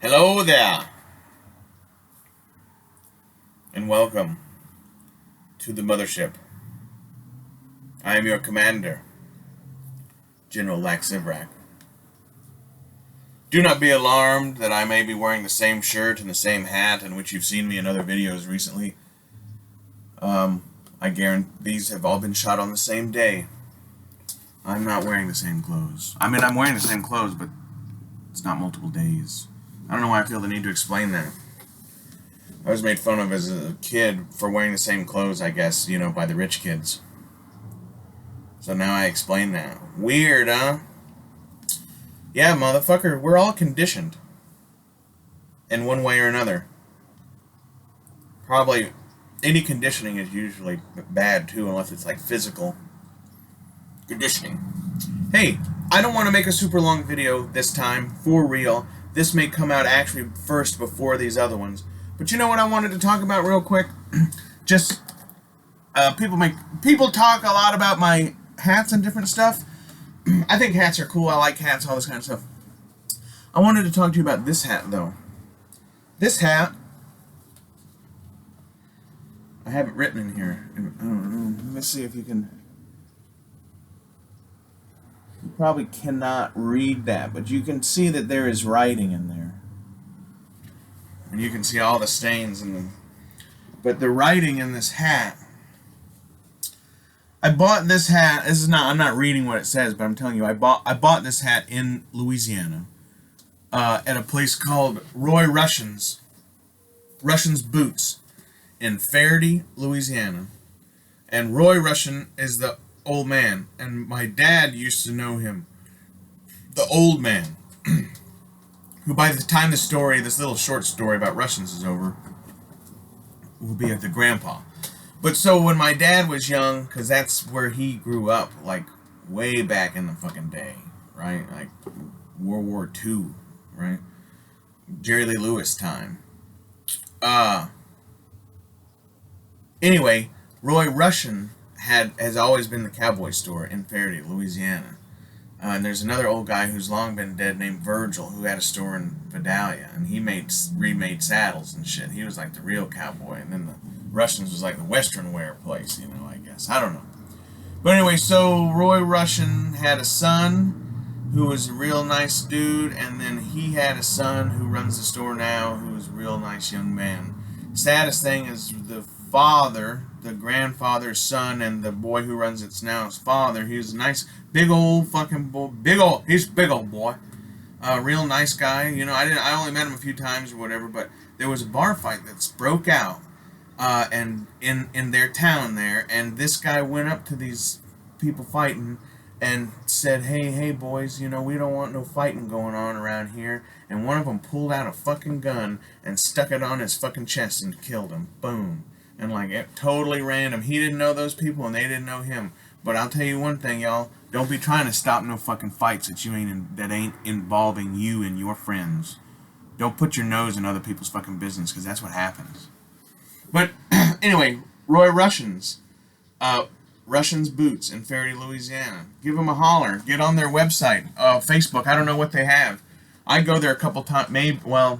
Hello there, and welcome to the mothership. I am your commander, General LAK ATTACK. Do not be alarmed that I may be wearing the same shirt and the same hat in which you've seen me in other videos recently. I guarantee these have all been shot on the same day. I'm not wearing the same clothes. I mean, I'm wearing the same clothes, but it's not multiple days. I don't know why I feel the need to explain that. I was made fun of as a kid for wearing the same clothes, I guess, by the rich kids. So now I explain that. Weird, huh? Yeah, motherfucker, we're all conditioned. In one way or another. Probably any conditioning is usually bad, too, unless it's like physical conditioning. Hey, I don't want to make a super long video this time, for real. This may come out actually first before these other ones. But you know what I wanted to talk about real quick? Just, people talk a lot about my hats and different stuff. I think hats are cool. I like hats, all this kind of stuff. I wanted to talk to you about this hat, though. This hat, I have it written in here. I don't know. Let's see if you can. You probably cannot read that, but you can see that there is writing in there. And you can see all the stains in them. But the writing in this hat, I bought this hat. I'm not reading what it says, but I'm telling you, I bought this hat in Louisiana at a place called Roy Russian's Boots in Faraday, Louisiana. And Roy Russian is the old man, and my dad used to know him, the old man, who by the time this little short story about Russians is over, will be at the grandpa. But so when my dad was young, because that's where he grew up, like way back in the fucking day, right? Like World War II, right? Jerry Lee Lewis time. Anyway, Roy Russian has always been the cowboy store in Faraday, Louisiana. And there's another old guy who's long been dead named Virgil who had a store in Vidalia, and he remade saddles and shit. He was like the real cowboy, and then the Russians was like the Western wear place, I guess. I don't know. But anyway, so Roy Russian had a son who was a real nice dude, and then he had a son who runs the store now who is a real nice young man. Saddest thing is the father, the grandfather's son, and the boy who runs it now, his father. He was a nice, big old fucking boy. He's a big old boy. Real nice guy. I only met him a few times or whatever, but there was a bar fight that's broke out, and in their town there, and this guy went up to these people fighting and said, hey boys, we don't want no fighting going on around here. And one of them pulled out a fucking gun and stuck it on his fucking chest and killed him. Boom. And like, it totally random. He didn't know those people and they didn't know him. But I'll tell you one thing, y'all. Don't be trying to stop no fucking fights that ain't involving you and your friends. Don't put your nose in other people's fucking business, because that's what happens. But anyway, Roy Russian's Boots in Faraday, Louisiana. Give them a holler. Get on their website, Facebook. I don't know what they have. I go there a couple times.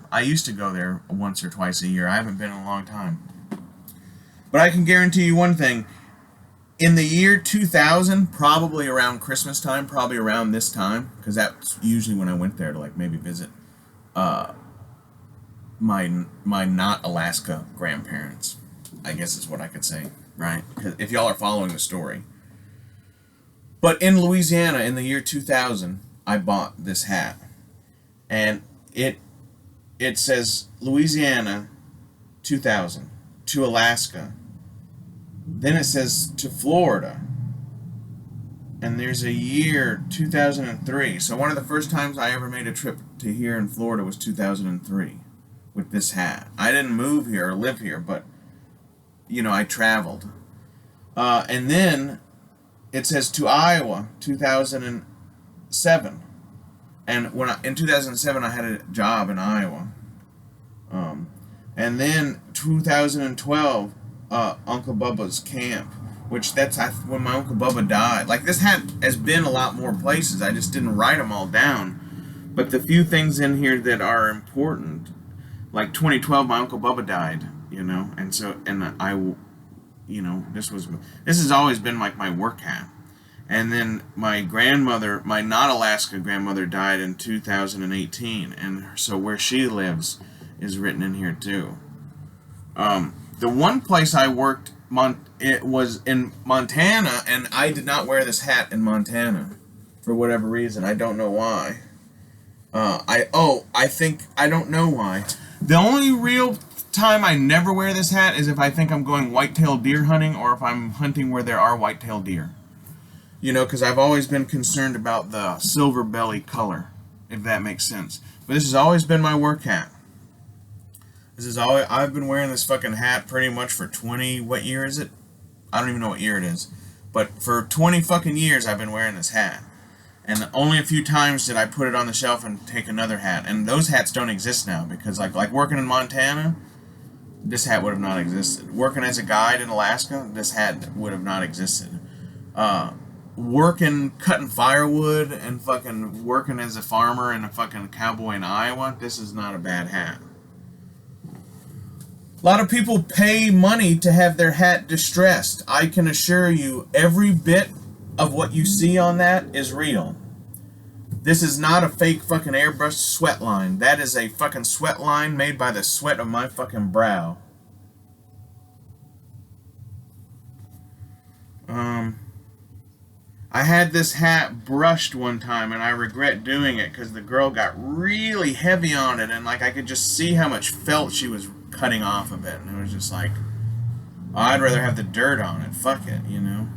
I used to go there once or twice a year. I haven't been in a long time. But I can guarantee you one thing. In the year 2000, probably around Christmas time, probably around this time, because that's usually when I went there to like maybe visit my not Alaska grandparents, I guess is what I could say, right? If y'all are following the story. But in Louisiana, in the year 2000, I bought this hat. And it says Louisiana 2000 to Alaska. Then it says to Florida. And there's a year 2003. So one of the first times I ever made a trip to here in Florida was 2003 with this hat. I didn't move here or live here, but I traveled. And then it says to Iowa 2007. And in 2007 I had a job in Iowa. And then 2012 Uncle Bubba's camp, which that's when my Uncle Bubba died. Like, this hat has been a lot more places. I just didn't write them all down. But the few things in here that are important, like 2012, my Uncle Bubba died, you know, and so, and I, you know, this has always been like my work hat. And then my grandmother, my not Alaska grandmother, died in 2018, and so where she lives is written in here too. The one place I worked, it was in Montana, and I did not wear this hat in Montana for whatever reason. I don't know why. I don't know why. The only real time I never wear this hat is if I think I'm going white-tailed deer hunting, or if I'm hunting where there are white-tailed deer. You know, because I've always been concerned about the silver belly color, if that makes sense. But this has always been my work hat. This is always, I've been wearing this fucking hat pretty much for 20, what year is it? I don't even know what year it is. But for 20 fucking years I've been wearing this hat. And only a few times did I put it on the shelf and take another hat. And those hats don't exist now, because like working in Montana, this hat would have not existed. Working as a guide in Alaska, this hat would have not existed. Working, cutting firewood, and fucking working as a farmer and a fucking cowboy in Iowa, this is not a bad hat. A lot of people pay money to have their hat distressed. I can assure you, every bit of what you see on that is real. This is not a fake fucking airbrushed sweat line. That is a fucking sweat line made by the sweat of my fucking brow. I had this hat brushed one time, and I regret doing it because the girl got really heavy on it, and like I could just see how much felt she was cutting off of it, and it was just like, oh, I'd rather have the dirt on it. Fuck it, you know.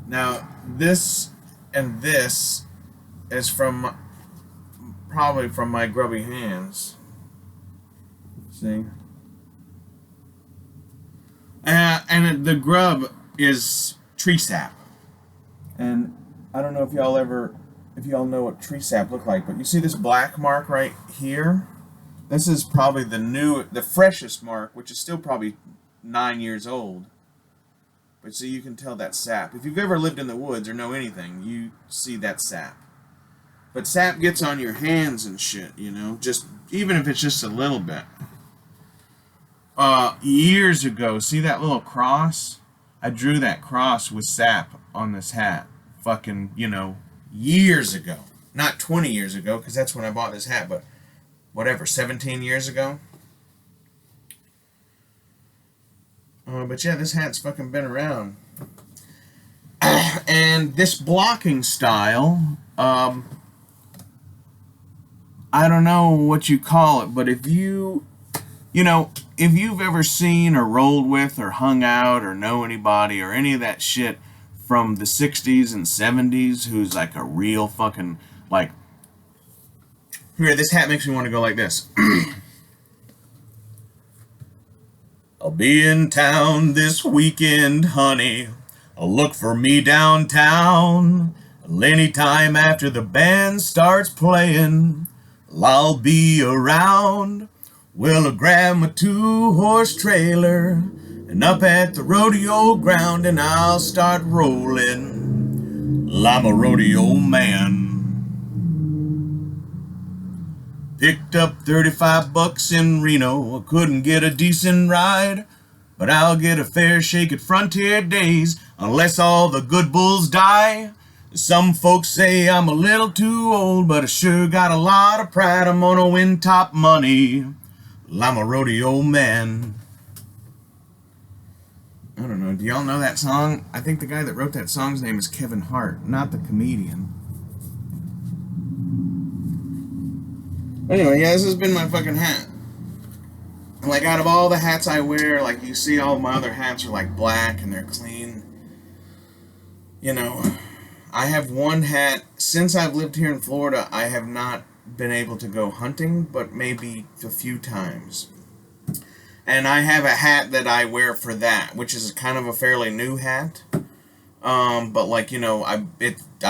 Now this and this is from probably from my grubby hands. See, and the grub is tree sap, and I don't know if y'all know what tree sap look like, but you see this black mark right here? This is probably the freshest mark, which is still probably 9 years old. But so you can tell that's sap. If you've ever lived in the woods or know anything, you see that sap. But sap gets on your hands and shit, you know, just even if it's just a little bit. Years ago, see that little cross? I drew that cross with sap on this hat. Fucking, you know, years ago. Not 20 years ago, because that's when I bought this hat, but whatever, 17 years ago? But yeah, this hat's fucking been around. And this blocking style, I don't know what you call it, but if you've ever seen or rolled with or hung out or know anybody or any of that shit from the 60s and 70s who's like a real fucking, like, here, this hat makes me want to go like this. I'll be in town this weekend, honey. I'll look for me downtown. Anytime after the band starts playing, I'll be around. Well, I'll grab my 2-horse trailer and up at the rodeo ground, and I'll start rolling. I'm a rodeo man. Picked up $35 in Reno. I couldn't get a decent ride, but I'll get a fair shake at Frontier Days, unless all the good bulls die. Some folks say I'm a little too old, but I sure got a lot of pride. I'm gonna win top money. I'm a rodeo man. I don't know, do y'all know that song? I think the guy that wrote that song's name is Kevin Hart, not the comedian. Anyway, yeah, this has been my fucking hat. Like, out of all the hats I wear, like, you see all my other hats are, like, black and they're clean. You know, I have one hat. Since I've lived here in Florida, I have not been able to go hunting, but maybe a few times. And I have a hat that I wear for that, which is kind of a fairly new hat. But like, you know, I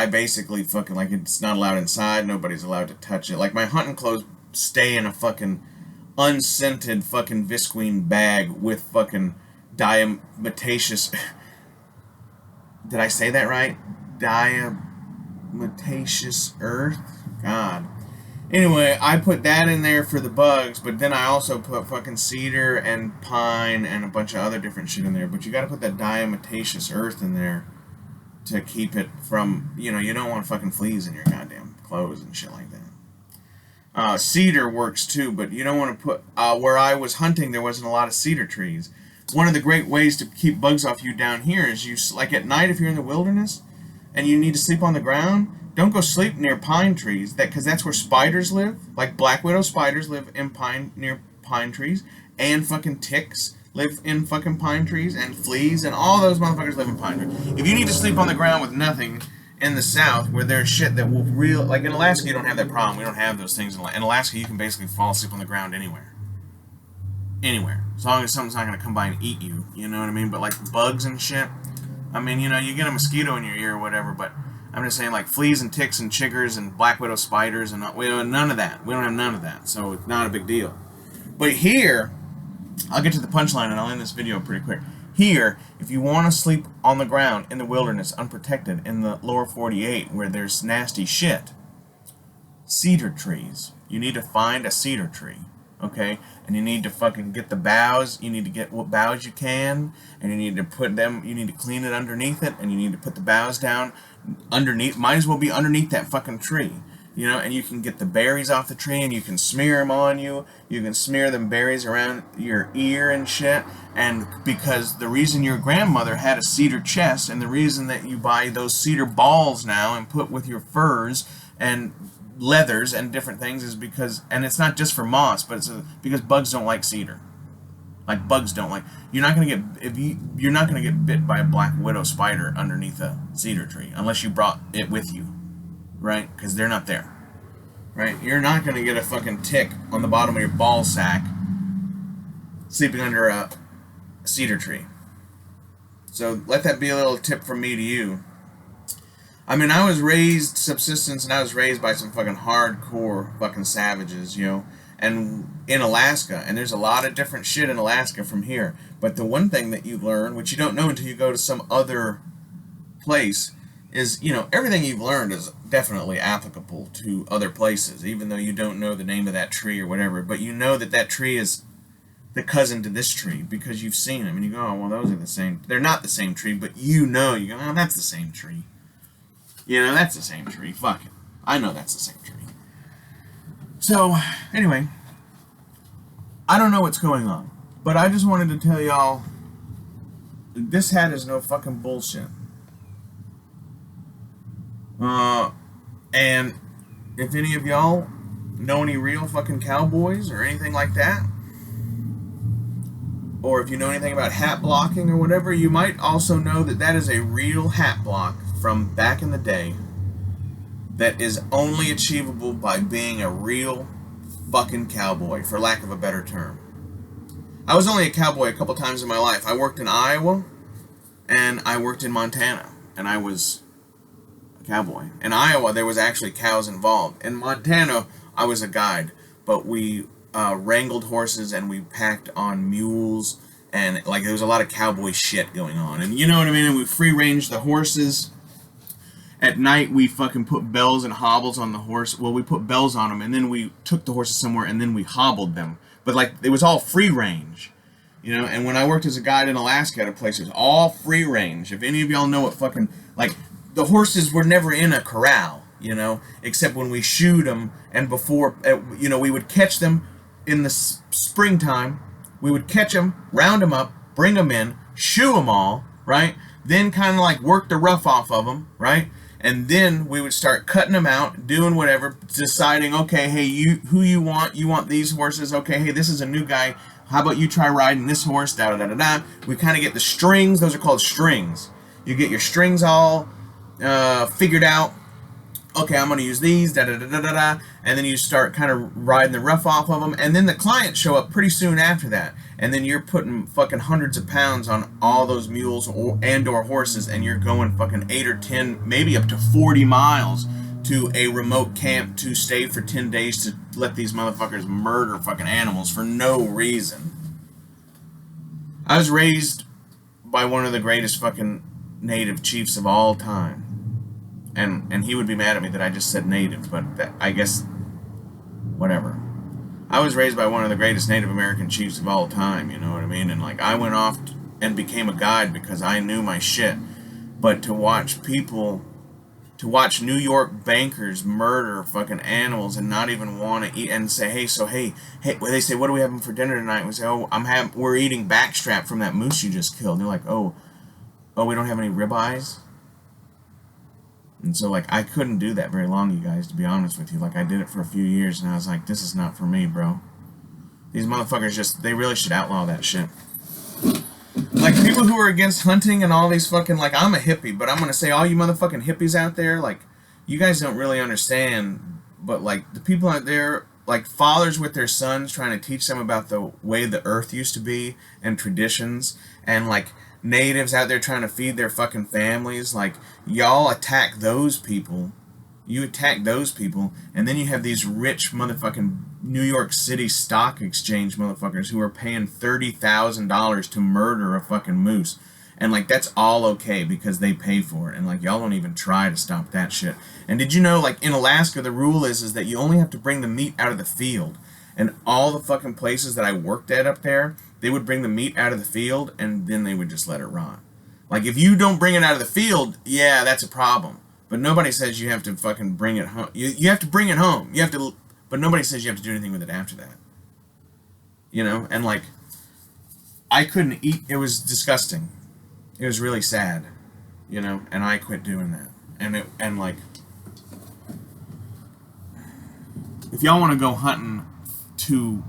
basically fucking, like, it's not allowed inside, nobody's allowed to touch it. Like, my hunting clothes stay in a fucking unscented fucking visqueen bag with fucking diatomaceous, did I say that right? diatomaceous earth. God. Anyway, I put that in there for the bugs, but then I also put fucking cedar and pine and a bunch of other different shit in there. But you gotta put that diatomaceous earth in there to keep it from, you don't want fucking fleas in your goddamn clothes and shit like that. Cedar works too, but you don't want to put, where I was hunting, there wasn't a lot of cedar trees. One of the great ways to keep bugs off you down here is like at night if you're in the wilderness and you need to sleep on the ground, don't go sleep near pine trees, because that's where spiders live. Like black widow spiders live in near pine trees, and fucking ticks live in fucking pine trees, and fleas, and all those motherfuckers live in pine trees. If you need to sleep on the ground with nothing in the south, where there's shit that will like in Alaska, you don't have that problem. We don't have those things. In Alaska, you can basically fall asleep on the ground anywhere. Anywhere. As long as something's not going to come by and eat you. You know what I mean? But like bugs and shit, I mean, you get a mosquito in your ear or whatever, but I'm just saying, like, fleas and ticks and chiggers and black widow spiders, and we have none of that. We don't have none of that, so it's not a big deal. But here, I'll get to the punchline and I'll end this video pretty quick. Here, if you want to sleep on the ground in the wilderness, unprotected, in the lower 48, where there's nasty shit, cedar trees. You need to find a cedar tree, okay? And you need to fucking get the boughs. You need to get what boughs you can, and you need to put them, you need to clean it underneath it, and you need to put the boughs down underneath. Might as well be underneath that fucking tree, and you can get the berries off the tree, and you can smear them on you. You can smear them berries around your ear and shit. And because the reason your grandmother had a cedar chest, and the reason that you buy those cedar balls now and put with your furs and leathers and different things is because, and it's not just for moths, but it's because bugs don't like cedar. Like bugs don't like. You're not gonna get bit by a black widow spider underneath a cedar tree unless you brought it with you, right? Because they're not there, right? You're not gonna get a fucking tick on the bottom of your ball sack sleeping under a cedar tree. So let that be a little tip from me to you. I mean, I was raised subsistence, and I was raised by some fucking hardcore fucking savages, and in Alaska, and there's a lot of different shit in Alaska from here. But the one thing that you learn, which you don't know until you go to some other place, is, everything you've learned is definitely applicable to other places, even though you don't know the name of that tree or whatever. But you know that tree is the cousin to this tree because you've seen them, and you go, oh, well, those are the same. They're not the same tree, but you go, oh, that's the same tree. That's the same tree. Fuck it. I know that's the same tree. So, anyway, I don't know what's going on, but I just wanted to tell y'all, this hat is no fucking bullshit. And if any of y'all know any real fucking cowboys or anything like that, or if you know anything about hat blocking or whatever, you might also know that is a real hat block from back in the day that is only achievable by being a real fucking cowboy, for lack of a better term. I was only a cowboy a couple times in my life. I worked in Iowa, and I worked in Montana, and I was a cowboy. In Iowa, there was actually cows involved. In Montana, I was a guide, but we wrangled horses, and we packed on mules, and like there was a lot of cowboy shit going on. And you know what I mean? And we free-ranged the horses. At night, we fucking put bells and hobbles on the horse. Well, we put bells on them, and then we took the horses somewhere, and then we hobbled them. But, like, it was all free range, And when I worked as a guide in Alaska at a place, it was all free range. If any of y'all know what fucking, like, the horses were never in a corral, except when we shoot them, and before, we would catch them in the springtime. We would catch them, round them up, bring them in, shoe them all, right? Then kind of like work the rough off of them, right? And then we would start cutting them out, doing whatever, deciding, okay, hey, who you want these horses, okay, hey, this is a new guy, how about you try riding this horse, da-da-da-da-da. We kind of get the strings, those are called strings. You get your strings all figured out, okay, I'm going to use these, da-da-da-da-da-da, and then you start kind of riding the rough off of them, and then the clients show up pretty soon after that, and then you're putting fucking hundreds of pounds on all those mules or horses, and you're going fucking 8 or 10, maybe up to 40 miles to a remote camp to stay for 10 days to let these motherfuckers murder fucking animals for no reason. I was raised by one of the greatest fucking native chiefs of all time. and he would be mad at me that I just said native, but I guess whatever. I was raised by one of the greatest Native American chiefs of all time, you know what I mean? And like I went off and became a guide because I knew my shit. But to watch New York bankers murder fucking animals and not even want to eat and say, hey, well, they say, what are we having for dinner tonight? We say, oh, we're eating backstrap from that moose you just killed. And they're like, oh, we don't have any ribeyes. And so, like, I couldn't do that very long, you guys, to be honest with you. Like, I did it for a few years, and I was like, this is not for me, bro. These motherfuckers they really should outlaw that shit. Like, people who are against hunting and all these fucking, like, I'm a hippie, but I'm gonna say, all you motherfucking hippies out there, like, you guys don't really understand, but, like, the people out there, like, fathers with their sons trying to teach them about the way the earth used to be and traditions, and, like, natives out there trying to feed their fucking families, like, y'all attack those people. You attack those people, and then you have these rich motherfucking New York City stock exchange motherfuckers who are paying $30,000 to murder a fucking moose. And, like, that's all okay because they pay for it. And, like, y'all don't even try to stop that shit. And did you know, like, in Alaska, the rule is that you only have to bring the meat out of the field. And all the fucking places that I worked at up there, they would bring the meat out of the field, and then they would just let it rot. Like, if you don't bring it out of the field, yeah, that's a problem. But nobody says you have to fucking bring it home. You have to bring it home. You have to, but nobody says you have to do anything with it after that. You know, and like, I couldn't eat. It was disgusting. It was really sad. You know, and I quit doing that. And like, if y'all want to go hunting to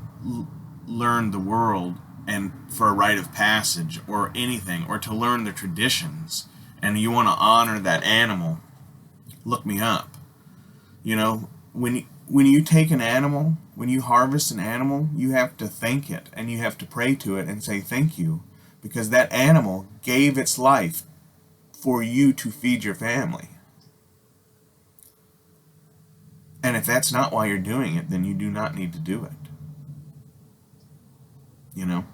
learn the world and for a rite of passage or anything, or to learn the traditions, and you want to honor that animal, look me up. You know, when you take an animal, when you harvest an animal, you have to thank it and you have to pray to it and say thank you, because that animal gave its life for you to feed your family. And if that's not why you're doing it, then you do not need to do it. You know?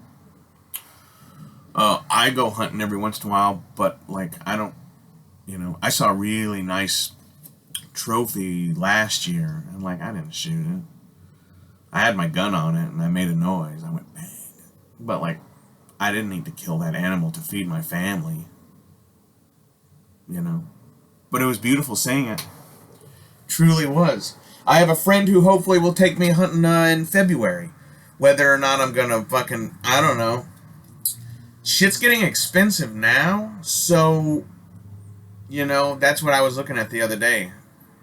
I go hunting every once in a while, but like I don't, you know, I saw a really nice trophy last year, and like I didn't shoot it. I had my gun on it, and I made a noise. I went bang, but like I didn't need to kill that animal to feed my family. You know, but it was beautiful seeing it. Truly was. I have a friend who hopefully will take me hunting in February. Whether or not I'm gonna fucking, I don't know. Shit's getting expensive now, so, you know, that's what I was looking at the other day.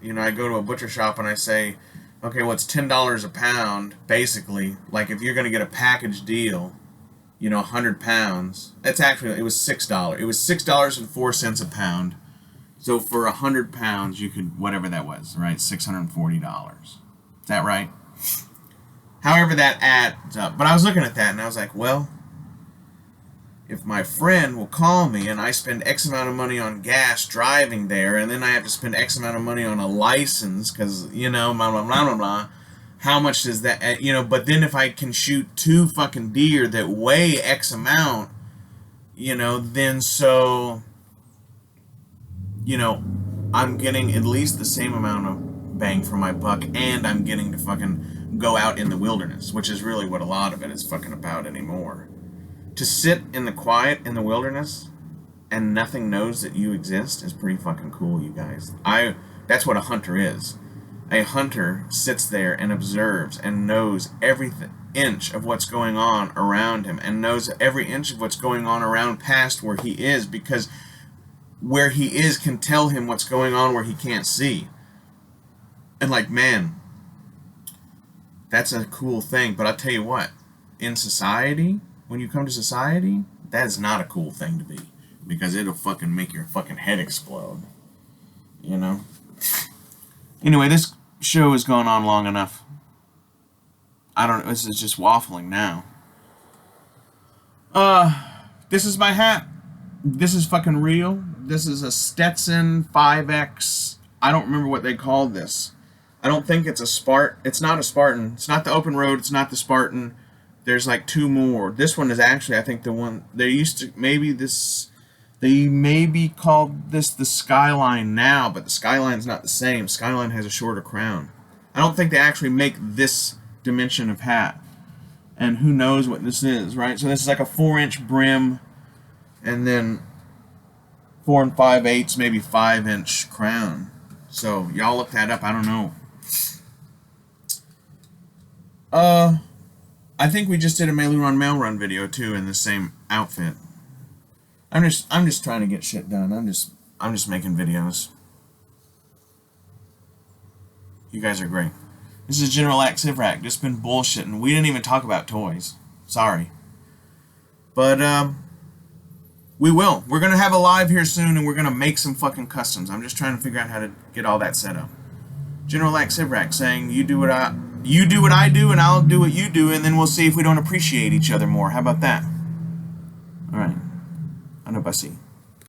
You know, I go to a butcher shop and I say, okay, well, it's $10 a pound, basically. Like, if you're going to get a package deal, you know, 100 pounds, it was $6. It was $6.04 a pound. So for 100 pounds, you could, whatever that was, right, $640. Is that right? However that adds up. But I was looking at that and I was like, well, if my friend will call me and I spend X amount of money on gas driving there, and then I have to spend X amount of money on a license because, you know, blah, blah, blah, blah, blah, how much does that, you know, but then if I can shoot 2 fucking deer that weigh X amount, you know, then so, you know, I'm getting at least the same amount of bang for my buck, and I'm getting to fucking go out in the wilderness, which is really what a lot of it is fucking about anymore. To sit in the quiet in the wilderness and nothing knows that you exist is pretty fucking cool, you guys. That's what a hunter is. A hunter sits there and observes and knows every inch of what's going on around him, and knows every inch of what's going on around past where he is, because where he is can tell him what's going on where he can't see. And like, man, that's a cool thing. But I'll tell you what, in society, when you come to society, that is not a cool thing to be, because it'll fucking make your fucking head explode. You know? Anyway, this show has gone on long enough. I don't know, this is just waffling now. This is my hat. This is fucking real. This is a Stetson 5X. I don't remember what they called this. I don't think it's a Spartan. It's not a Spartan. It's not the Open Road. It's not the Spartan. There's like 2 more. This one is actually, I think, the one, there used to, maybe this, They maybe called this the Skyline now, but the Skyline's not the same. Skyline has a shorter crown. I don't think they actually make this dimension of hat. And who knows what this is, right? So this is like a 4-inch brim, and then 4 5/8, maybe 5-inch crown. So y'all look that up. I don't know. I think we just did a Mail Run video too in the same outfit. I'm just trying to get shit done. I'm just making videos. You guys are great. This is General LAK Sivrak. Just been bullshitting. We didn't even talk about toys. Sorry. But we will. We're gonna have a live here soon, and we're gonna make some fucking customs. I'm just trying to figure out how to get all that set up. General LAK Sivrak saying, you do what I do, and I'll do what you do, and then we'll see if we don't appreciate each other more. How about that? All right. Ano ba si?